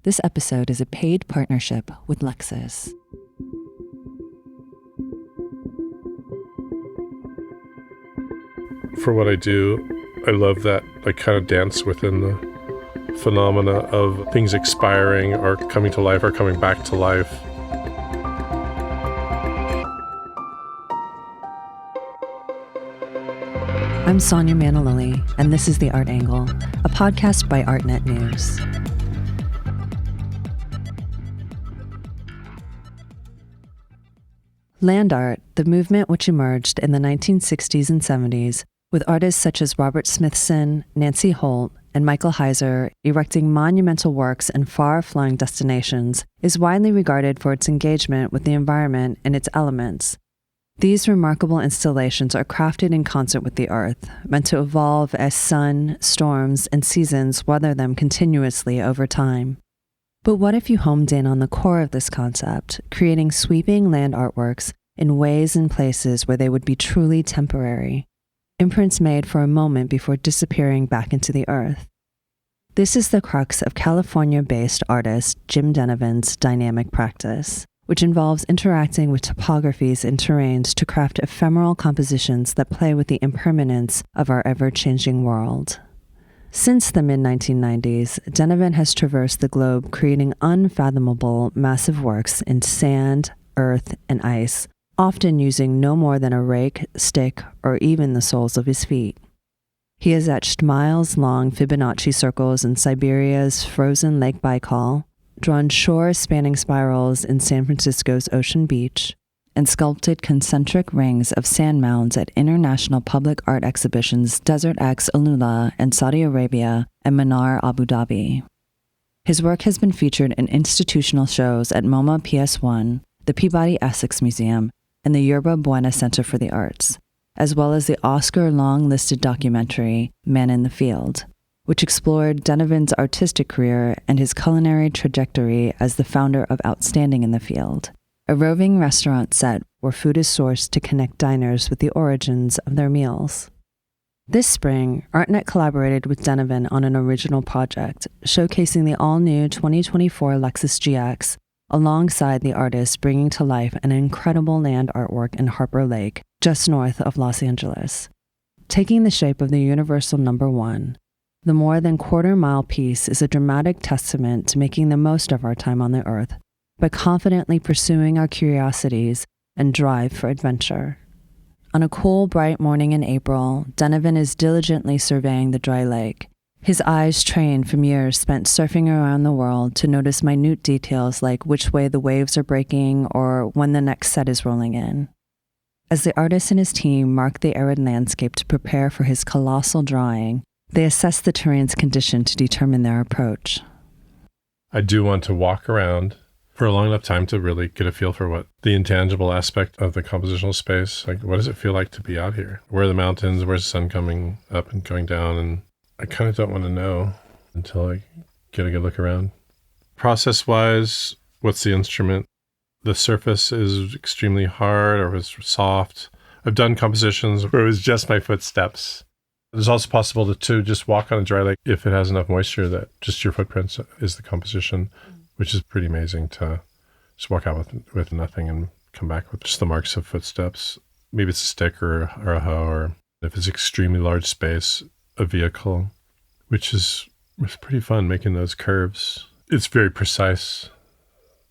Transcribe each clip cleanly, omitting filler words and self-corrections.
This episode is a paid partnership with Lexus. For what I do, I love that I kind of dance within the phenomena of things expiring or coming to life or coming back to life. I'm Sonia Manalili, and this is The Art Angle, a podcast by ArtNet News. Land art, the movement which emerged in the 1960s and 70s, with artists such as Robert Smithson, Nancy Holt, and Michael Heizer erecting monumental works in far-flung destinations, is widely regarded for its engagement with the environment and its elements. These remarkable installations are crafted in concert with the earth, meant to evolve as sun, storms, and seasons weather them continuously over time. But what if you homed in on the core of this concept, creating sweeping land artworks in ways and places where they would be truly temporary, imprints made for a moment before disappearing back into the earth? This is the crux of California-based artist Jim Denevan's dynamic practice, which involves interacting with topographies and terrains to craft ephemeral compositions that play with the impermanence of our ever-changing world. Since the mid-1990s, Denevan has traversed the globe creating unfathomable, massive works in sand, earth, and ice, often using no more than a rake, stick, or even the soles of his feet. He has etched miles-long Fibonacci circles in Siberia's frozen Lake Baikal, drawn shore-spanning spirals in San Francisco's Ocean Beach, and sculpted concentric rings of sand mounds at international public art exhibitions Desert X Alula in Saudi Arabia and Manar Abu Dhabi. His work has been featured in institutional shows at MoMA PS1, the Peabody Essex Museum, and the Yerba Buena Center for the Arts, as well as the Oscar-long-listed documentary Man in the Field, which explored Denevan's artistic career and his culinary trajectory as the founder of Outstanding in the Field, a roving restaurant set where food is sourced to connect diners with the origins of their meals. This spring, ArtNet collaborated with Denevan on an original project, showcasing the all-new 2024 Lexus GX, alongside the artist bringing to life an incredible land artwork in Harper Lake, just north of Los Angeles. Taking the shape of the Universal Number 1, the more than quarter-mile piece is a dramatic testament to making the most of our time on the earth, but confidently pursuing our curiosities and drive for adventure. On a cool, bright morning in April, Denevan is diligently surveying the dry lake, his eyes trained from years spent surfing around the world to notice minute details like which way the waves are breaking or when the next set is rolling in. As the artist and his team mark the arid landscape to prepare for his colossal drawing, they assess the terrain's condition to determine their approach. I do want to walk around for a long enough time to really get a feel for what the intangible aspect of the compositional space, like what does it feel like to be out here? Where are the mountains? Where's the sun coming up and going down? And I kind of don't want to know until I get a good look around. Process-wise, what's the instrument? The surface is extremely hard or was soft. I've done compositions where it was just my footsteps. It's also possible to just walk on a dry lake if it has enough moisture that just your footprints is the composition, which is pretty amazing to just walk out with nothing and come back with just the marks of footsteps. Maybe it's a stick or a hoe, or if it's extremely large space, a vehicle, which is pretty fun making those curves. It's very precise,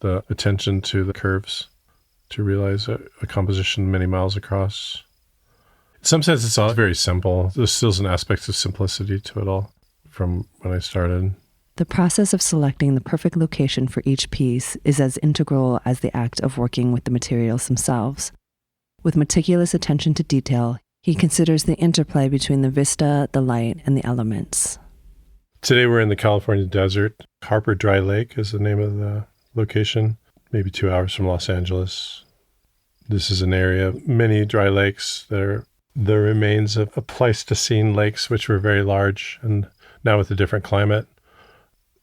the attention to the curves, to realize a composition many miles across. In some sense, it's all very simple. There's still some aspects of simplicity to it all from when I started. The process of selecting the perfect location for each piece is as integral as the act of working with the materials themselves. With meticulous attention to detail, he considers the interplay between the vista, the light, and the elements. Today we're in the California desert. Harper Dry Lake is the name of the location, maybe 2 hours from Los Angeles. This is an area of many dry lakes that are the remains of a Pleistocene lakes, which were very large, and now with a different climate,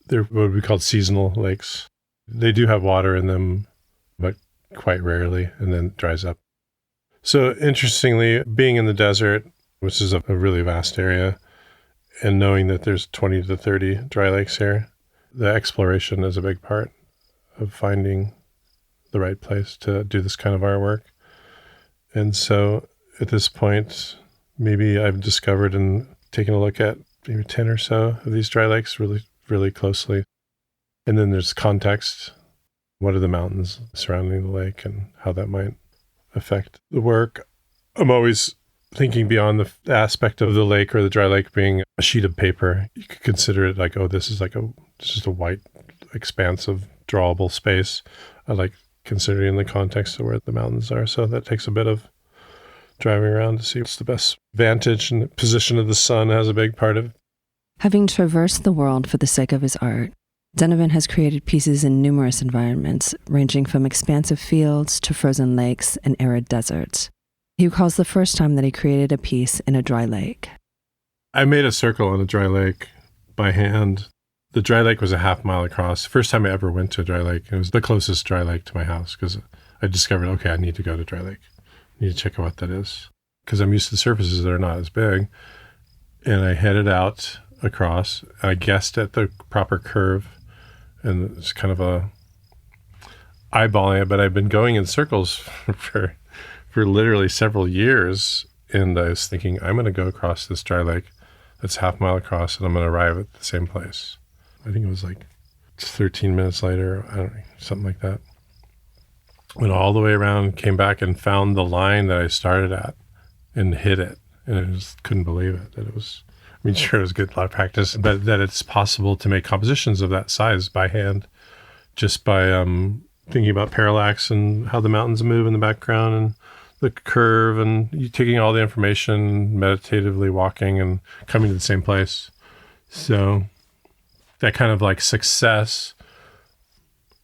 they're what would be called seasonal lakes. They do have water in them, but quite rarely, and then it dries up. So interestingly, being in the desert, which is a really vast area, and knowing that there's 20 to 30 dry lakes here, The exploration is a big part of finding the right place to do this kind of artwork. And so at this point, maybe I've discovered and taken a look at maybe 10 or so of these dry lakes really, really closely. And then there's context. What are the mountains surrounding the lake and how that might affect the work? I'm always thinking beyond the aspect of the lake or the dry lake being a sheet of paper. You could consider it like, oh, this is just a white expanse of drawable space. I like considering the context of where the mountains are. So that takes a bit of driving around to see what's the best vantage, and the position of the sun has a big part of it. Having traversed the world for the sake of his art, Denevan has created pieces in numerous environments, ranging from expansive fields to frozen lakes and arid deserts. He recalls the first time that he created a piece in a dry lake. I made a circle on a dry lake by hand. The dry lake was a half-mile across. First time I ever went to a dry lake. It was the closest dry lake to my house because I discovered, okay, I need to go to dry lake. I need to check out what that is because I'm used to surfaces that are not as big. And I headed out across. I guessed at the proper curve, and it's kind of a eyeballing it, but I've been going in circles for literally several years. And I was thinking, I'm going to go across this dry lake that's half-mile across, and I'm going to arrive at the same place. I think it was like 13 minutes later, I don't know, something like that. Went all the way around, came back and found the line that I started at and hit it. And I just couldn't believe it. That it was, I mean, sure, it was good, a lot of practice, but that it's possible to make compositions of that size by hand just by thinking about parallax and how the mountains move in the background and the curve, and you taking all the information, meditatively walking and coming to the same place. So that kind of like success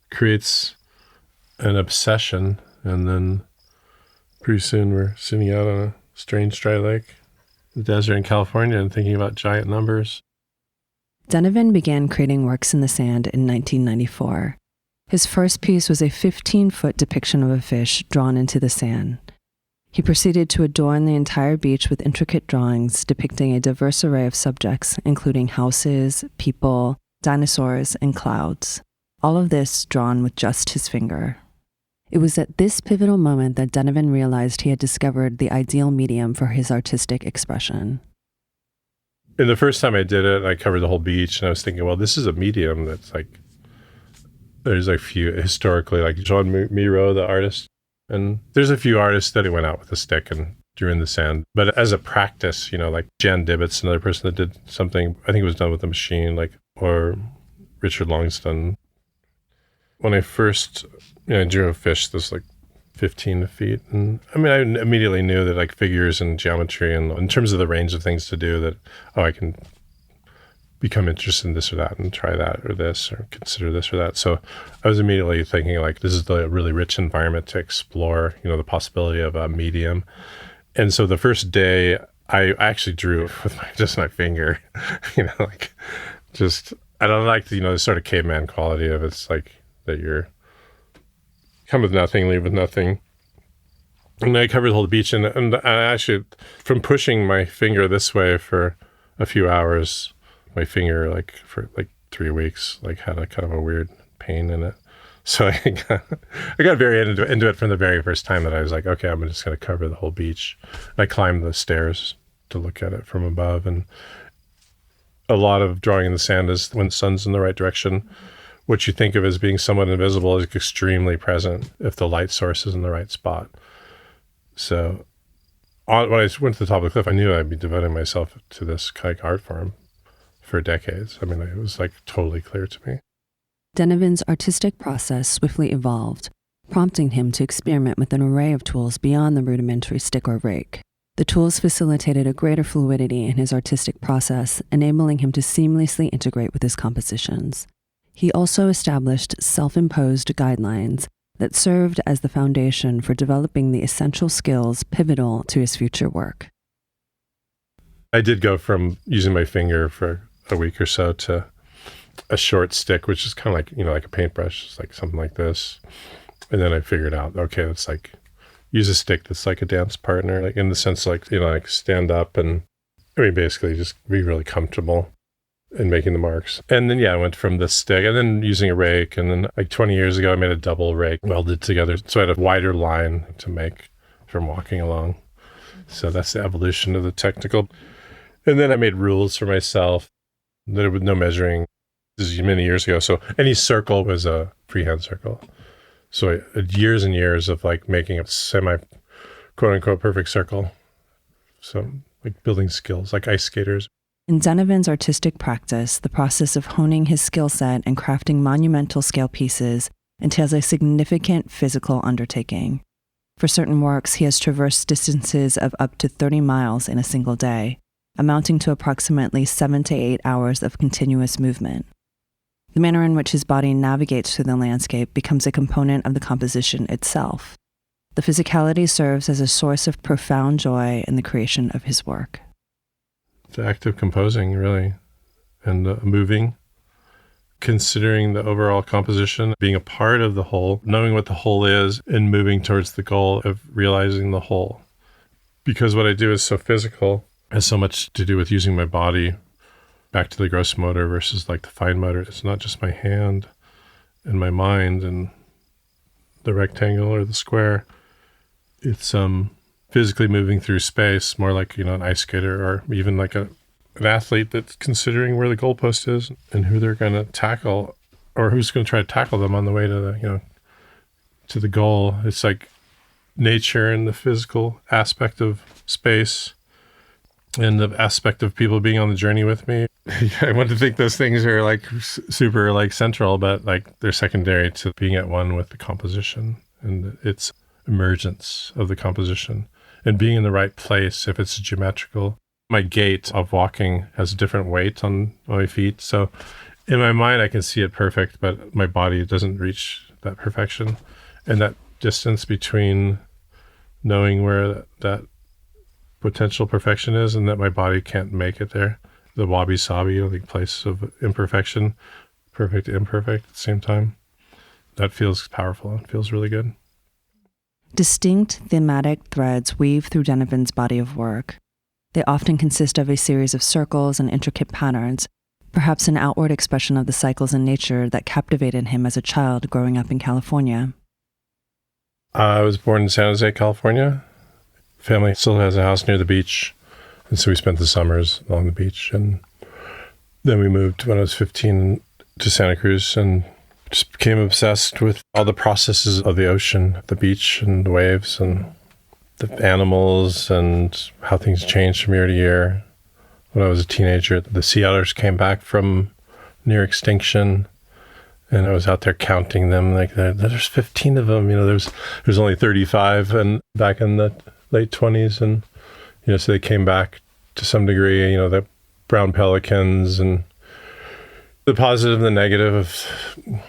creates an obsession, and then pretty soon we're sitting out on a strange dry lake, the desert in California, and thinking about giant numbers. Denevan began creating works in the sand in 1994. His first piece was a 15-foot depiction of a fish drawn into the sand. He proceeded to adorn the entire beach with intricate drawings depicting a diverse array of subjects, including houses, people, dinosaurs, and clouds. All of this drawn with just his finger. It was at this pivotal moment that Denevan realized he had discovered the ideal medium for his artistic expression. And the first time I did it, I covered the whole beach, and I was thinking, well, this is a medium that's like, there's a few historically, like Jean Miro, the artist, and there's a few artists that went out with a stick and drew in the sand. But as a practice, you know, like Jan Dibbett's another person that did something, I think it was done with a machine, like, or Richard Longston. When I first, drew a fish that's like 15 feet. And I mean, I immediately knew that like figures and geometry and in terms of the range of things to do that, I can become interested in this or that and try that or this or consider this or that. So I was immediately thinking like, this is the really rich environment to explore, the possibility of a medium. And so the first day I actually drew with just my finger, I don't like the sort of caveman quality of it's like that you're come with nothing, leave with nothing. And I covered the whole beach, and I actually, from pushing my finger this way for a few hours, my finger, for 3 weeks, had a kind of a weird pain in it. So I got very into it from the very first time that I was like, okay, I'm just going to cover the whole beach. And I climbed the stairs to look at it from above. And a lot of drawing in the sand is when the sun's in the right direction. What you think of as being somewhat invisible is extremely present if the light source is in the right spot. So when I went to the top of the cliff, I knew I'd be devoting myself to this kind of art form for decades. I mean, it was totally clear to me. Denevan's artistic process swiftly evolved, prompting him to experiment with an array of tools beyond the rudimentary stick or rake. The tools facilitated a greater fluidity in his artistic process, enabling him to seamlessly integrate with his compositions. He also established self-imposed guidelines that served as the foundation for developing the essential skills pivotal to his future work. I did go from using my finger for a week or so to a short stick, which is kind of like a paintbrush, it's like something like this. And then I figured out, okay, it's use a stick that's like a dance partner, in the sense stand up and basically just be really comfortable. and making the marks. And then, I went from the stick and then using a rake. And then like 20 years ago, I made a double rake welded together. So I had a wider line to make from walking along. So that's the evolution of the technical. And then I made rules for myself. There was no measuring. This is many years ago. So any circle was a freehand circle. So years and years of like making a semi quote unquote perfect circle. So like building skills like ice skaters. In Denevan's artistic practice, the process of honing his skill set and crafting monumental scale pieces entails a significant physical undertaking. For certain works, he has traversed distances of up to 30 miles in a single day, amounting to approximately 7 to 8 hours of continuous movement. The manner in which his body navigates through the landscape becomes a component of the composition itself. The physicality serves as a source of profound joy in the creation of his work. The act of composing, really, and moving, considering the overall composition, being a part of the whole, knowing what the whole is, and moving towards the goal of realizing the whole. Because what I do is so physical, has so much to do with using my body, back to the gross motor versus like the fine motor. It's not just my hand and my mind and the rectangle or the square. It's physically moving through space, more like, an ice skater or even like an athlete that's considering where the goalpost is and who they're going to tackle or who's going to try to tackle them on the way to the, to the goal. It's like nature and the physical aspect of space and the aspect of people being on the journey with me. I want to think those things are like super like central, but like they're secondary to being at one with the composition and its emergence of the composition. And being in the right place, if it's geometrical. My gait of walking has a different weight on my feet. So in my mind, I can see it perfect, but my body doesn't reach that perfection. And that distance between knowing where that potential perfection is and that my body can't make it there. The wabi-sabi, the place of imperfection, perfect, imperfect at the same time. That feels powerful. It feels really good. Distinct thematic threads weave through Denevan's body of work. They often consist of a series of circles and intricate patterns, perhaps an outward expression of the cycles in nature that captivated him as a child growing up in California. I was born in San Jose, California. Family still has a house near the beach, and so we spent the summers along the beach. And then we moved when I was 15 to Santa Cruz and just became obsessed with all the processes of the ocean, the beach and the waves and the animals and how things changed from year to year. When I was a teenager, the sea otters came back from near extinction, and I was out there counting them. Like there's 15 of them. There's only 35, and back in the late 20s, and so they came back to some degree. The brown pelicans and the positive and the negative of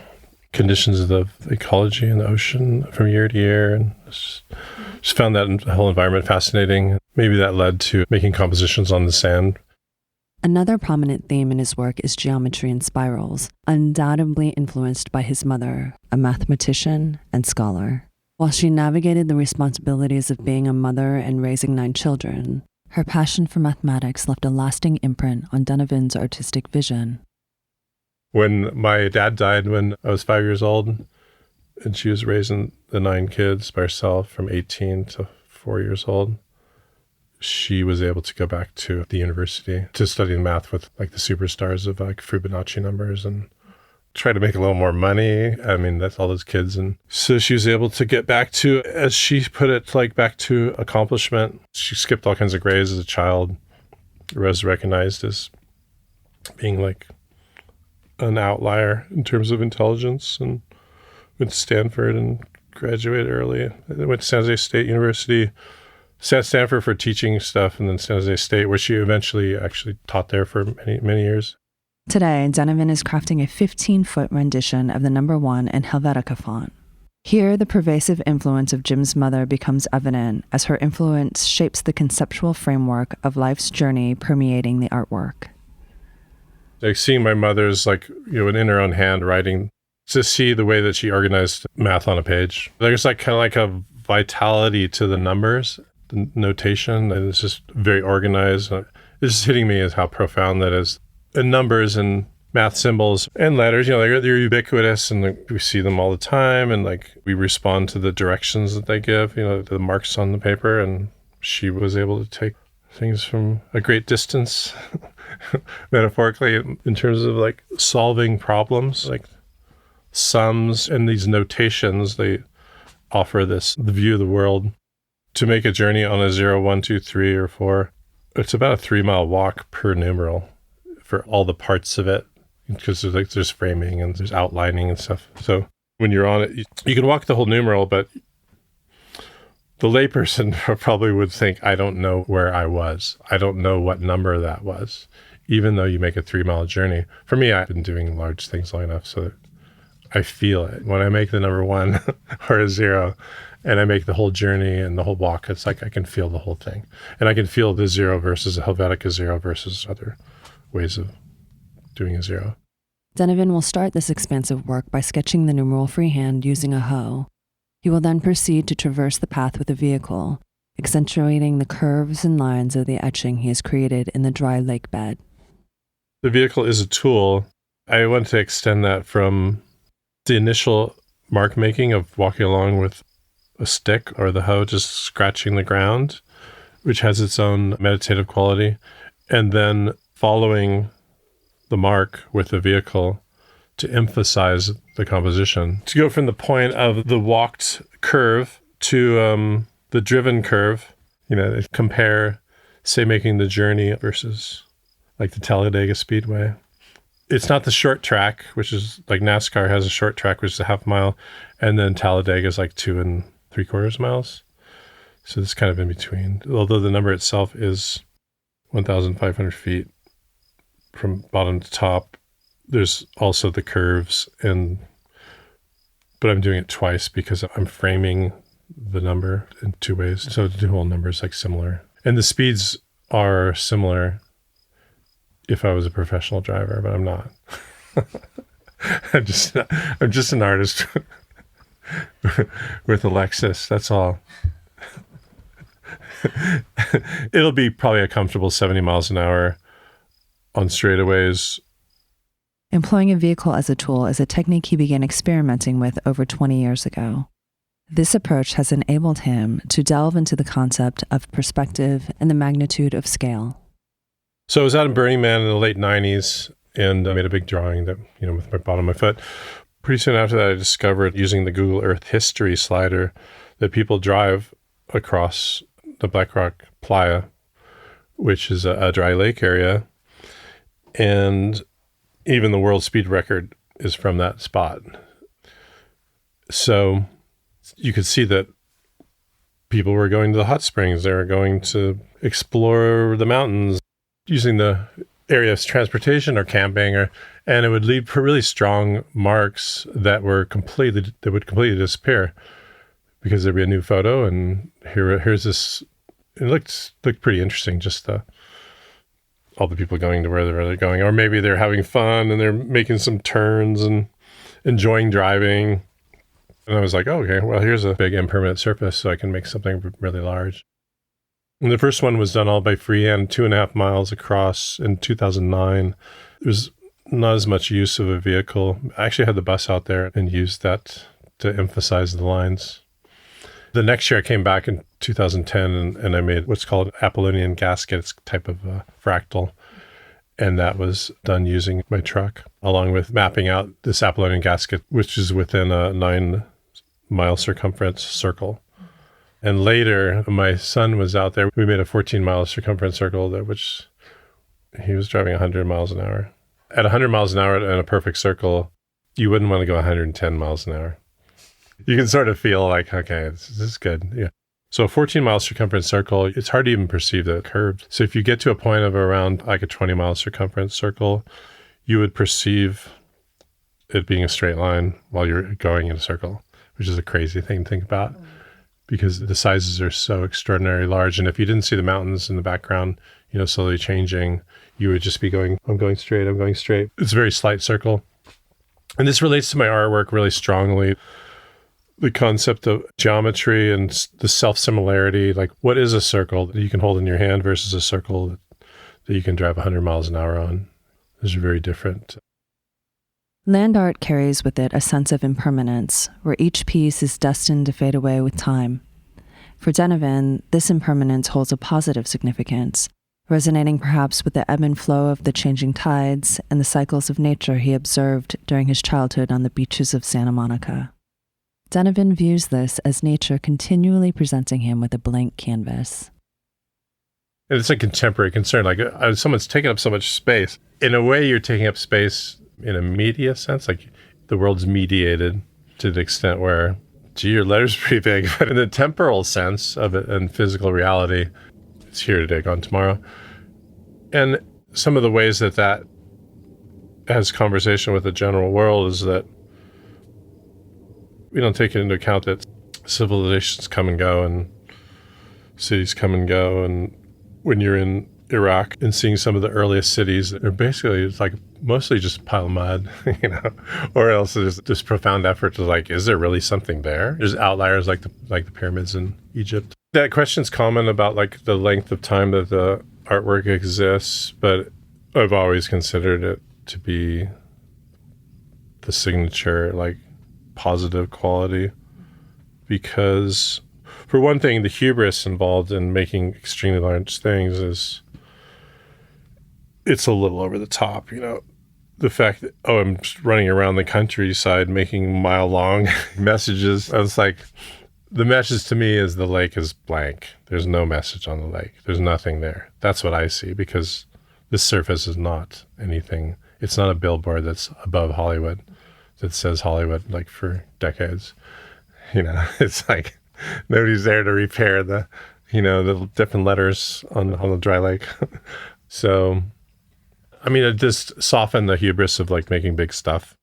conditions of the ecology in the ocean from year to year, and just found that whole environment fascinating. Maybe that led to making compositions on the sand. Another prominent theme in his work is geometry and spirals, undoubtedly influenced by his mother, a mathematician and scholar. While she navigated the responsibilities of being a mother and raising 9 children, her passion for mathematics left a lasting imprint on Denevan's artistic vision. When my dad died when I was 5 years old, and she was raising the 9 kids by herself from 18 to 4 years old, she was able to go back to the university to study math with like the superstars of like Fibonacci numbers and try to make a little more money. I mean, that's all those kids. And so she was able to get back to, as she put it, like back to accomplishment. She skipped all kinds of grades as a child, was recognized as being like an outlier in terms of intelligence, and went to Stanford and graduated early. I went to San Jose State University, Stanford for teaching stuff, and then San Jose State, where she eventually actually taught there for many, many years. Today, Denevan is crafting a 15-foot rendition of the number 1 in Helvetica font. Here, the pervasive influence of Jim's mother becomes evident as her influence shapes the conceptual framework of life's journey permeating the artwork. Like seeing my mother's in her own hand writing, to see the way that she organized math on a page. There's like kind of like a vitality to the numbers, the notation, and it's just very organized. It's just hitting me as how profound that is. And numbers and math symbols and letters, they're ubiquitous, and we see them all the time, and we respond to the directions that they give, the marks on the paper. And she was able to take things from a great distance, metaphorically, in terms of solving problems, like sums and these notations. They offer the view of the world. To make a journey on a 0, 1, 2, 3, or 4, it's about a 3-mile walk per numeral for all the parts of it, because there's framing and there's outlining and stuff. So when you're on it, you can walk the whole numeral, but the layperson probably would think, I don't know where I was. I don't know what number that was, even though you make a 3-mile journey. For me, I've been doing large things long enough so that I feel it. When I make the number 1 or a 0, and I make the whole journey and the whole walk, it's like I can feel the whole thing. And I can feel the 0 versus a Helvetica 0 versus other ways of doing a 0. Denevan will start this expansive work by sketching the numeral freehand using a hoe. He will then proceed to traverse the path with a vehicle, accentuating the curves and lines of the etching he has created in the dry lake bed. The vehicle is a tool. I want to extend that from the initial mark making of walking along with a stick or the hoe, just scratching the ground, which has its own meditative quality, and then following the mark with the vehicle to emphasize the composition. To go from the point of the walked curve to the driven curve, compare, say, making the journey versus the Talladega Speedway. It's not the short track, which is NASCAR has a short track, which is a half mile, and then Talladega is 2 3/4 miles. So this kind of in between, although the number itself is 1,500 feet from bottom to top. There's also the curves, but I'm doing it twice because I'm framing the number in 2 ways. So the whole number is similar. And the speeds are similar if I was a professional driver, but I'm not. I'm just an artist with a Lexus, that's all. It'll be probably a comfortable 70 miles an hour on straightaways. Employing a vehicle as a tool is a technique he began experimenting with over 20 years ago. This approach has enabled him to delve into the concept of perspective and the magnitude of scale. So I was out in Burning Man in the late 90s, and I made a big drawing that, with my bottom of my foot. Pretty soon after that, I discovered, using the Google Earth History slider, that people drive across the Black Rock Playa, which is a dry lake area, and even the world speed record is from that spot. So you could see that people were going to the hot springs. They were going to explore the mountains using the area of transportation or camping, and it would lead for really strong marks that would completely disappear because there'd be a new photo, and here's this. It looked pretty interesting, just all the people going to where they're going, or maybe they're having fun and they're making some turns and enjoying driving. And I was like, oh, okay, well, here's a big impermanent surface, so I can make something really large. And the first one was done all by freehand, 2.5 miles across in 2009. There's not as much use of a vehicle. I actually had the bus out there and used that to emphasize the lines. The next year I came back in 2010 and I made what's called Apollonian gasket. It's a type of fractal. And that was done using my truck, along with mapping out this Apollonian gasket, which is within a 9-mile circumference circle. And later, my son was out there. We made a 14-mile circumference circle, which he was driving 100 miles an hour. At 100 miles an hour in a perfect circle, you wouldn't want to go 110 miles an hour. You can sort of feel like, okay, this is good. Yeah. So a 14-mile circumference circle, it's hard to even perceive the curve. So if you get to a point of around a 20-mile circumference circle, you would perceive it being a straight line while you're going in a circle, which is a crazy thing to think about because the sizes are so extraordinarily large. And if you didn't see the mountains in the background, slowly changing, you would just be going, I'm going straight, I'm going straight. It's a very slight circle. And this relates to my artwork really strongly. The concept of geometry and the self-similarity, like what is a circle that you can hold in your hand versus a circle that you can drive 100 miles an hour on? Those are very different. Land art carries with it a sense of impermanence, where each piece is destined to fade away with time. For Denevan, this impermanence holds a positive significance, resonating perhaps with the ebb and flow of the changing tides and the cycles of nature he observed during his childhood on the beaches of Santa Monica. Denevan views this as nature continually presenting him with a blank canvas. It's a contemporary concern. Like, someone's taking up so much space. In a way, you're taking up space in a media sense. Like, the world's mediated to the extent where, gee, your letter's pretty big. But in the temporal sense of it and physical reality, it's here today, gone tomorrow. And some of the ways that that has conversation with the general world is that we don't take it into account that civilizations come and go and cities come and go. And when you're in Iraq and seeing some of the earliest cities, they're basically, it's like mostly just a pile of mud, or else there's this profound effort to like, is there really something there? There's outliers like the pyramids in Egypt. That question's common about like the length of time that the artwork exists, but I've always considered it to be the signature, like positive quality, because for one thing, the hubris involved in making extremely large things is, it's a little over the top, the fact that, I'm just running around the countryside making mile-long messages. I was like, the message to me is the lake is blank. There's no message on the lake. There's nothing there. That's what I see, because this surface is not anything. It's not a billboard that's above Hollywood that says Hollywood like for decades. It's like nobody's there to repair the different letters on the dry lake. So, it just softened the hubris of like making big stuff.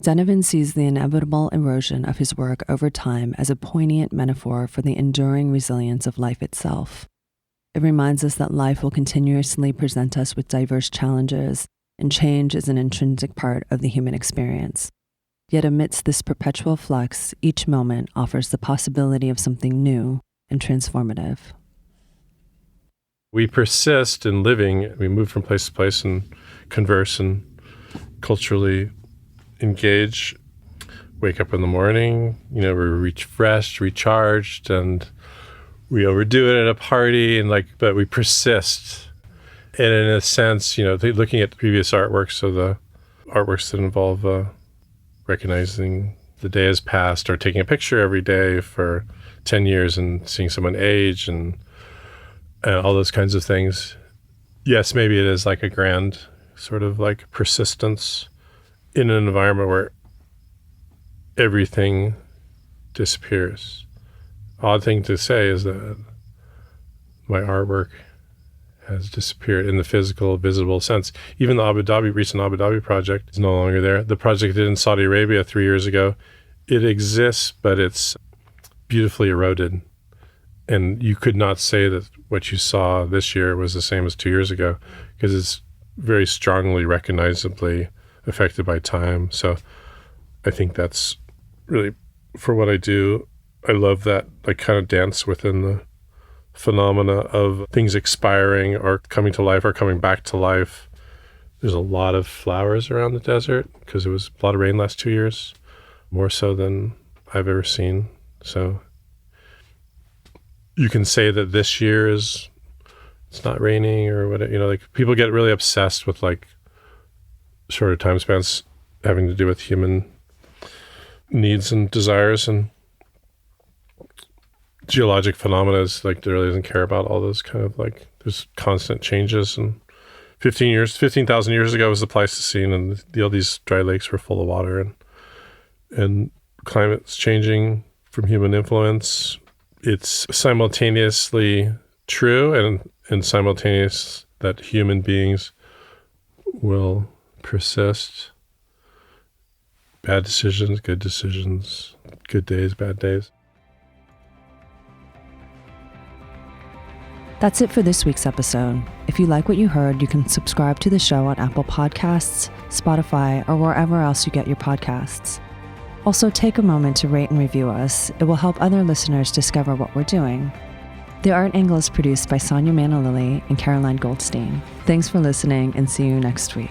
Denevan sees the inevitable erosion of his work over time as a poignant metaphor for the enduring resilience of life itself. It reminds us that life will continuously present us with diverse challenges, and change is an intrinsic part of the human experience. Yet amidst this perpetual flux, each moment offers the possibility of something new and transformative. We persist in living. We move from place to place and converse and culturally engage, wake up in the morning, we're refreshed, recharged, and we overdo it at a party, and but we persist. And in a sense, looking at the previous artworks, so the artworks that involve recognizing the day has passed, or taking a picture every day for 10 years and seeing someone age and all those kinds of things. Yes, maybe it is like a grand sort of like persistence in an environment where everything disappears. Odd thing to say is that my artwork has disappeared in the physical, visible sense. Even the recent Abu Dhabi project is no longer there. The project I did in Saudi Arabia 3 years ago, it exists, but it's beautifully eroded. And you could not say that what you saw this year was the same as 2 years ago, because it's very strongly recognizably affected by time. So I think that's really, for what I do, I love that kind of dance within the phenomena of things expiring or coming to life or coming back to life. There's a lot of flowers around the desert because it was a lot of rain last 2 years, more so than I've ever seen. So you can say that this year it's not raining or whatever, people get really obsessed with shorter time spans having to do with human needs and desires, and geologic phenomena is it really doesn't care about all those kind of there's constant changes. And 15,000 years ago was the Pleistocene, and all these dry lakes were full of water, and climate's changing from human influence. It's simultaneously true and simultaneous that human beings will persist. Bad decisions, good days, bad days. That's it for this week's episode. If you like what you heard, you can subscribe to the show on Apple Podcasts, Spotify, or wherever else you get your podcasts. Also, take a moment to rate and review us. It will help other listeners discover what we're doing. The Art Angle is produced by Sonia Manalili and Caroline Goldstein. Thanks for listening, and see you next week.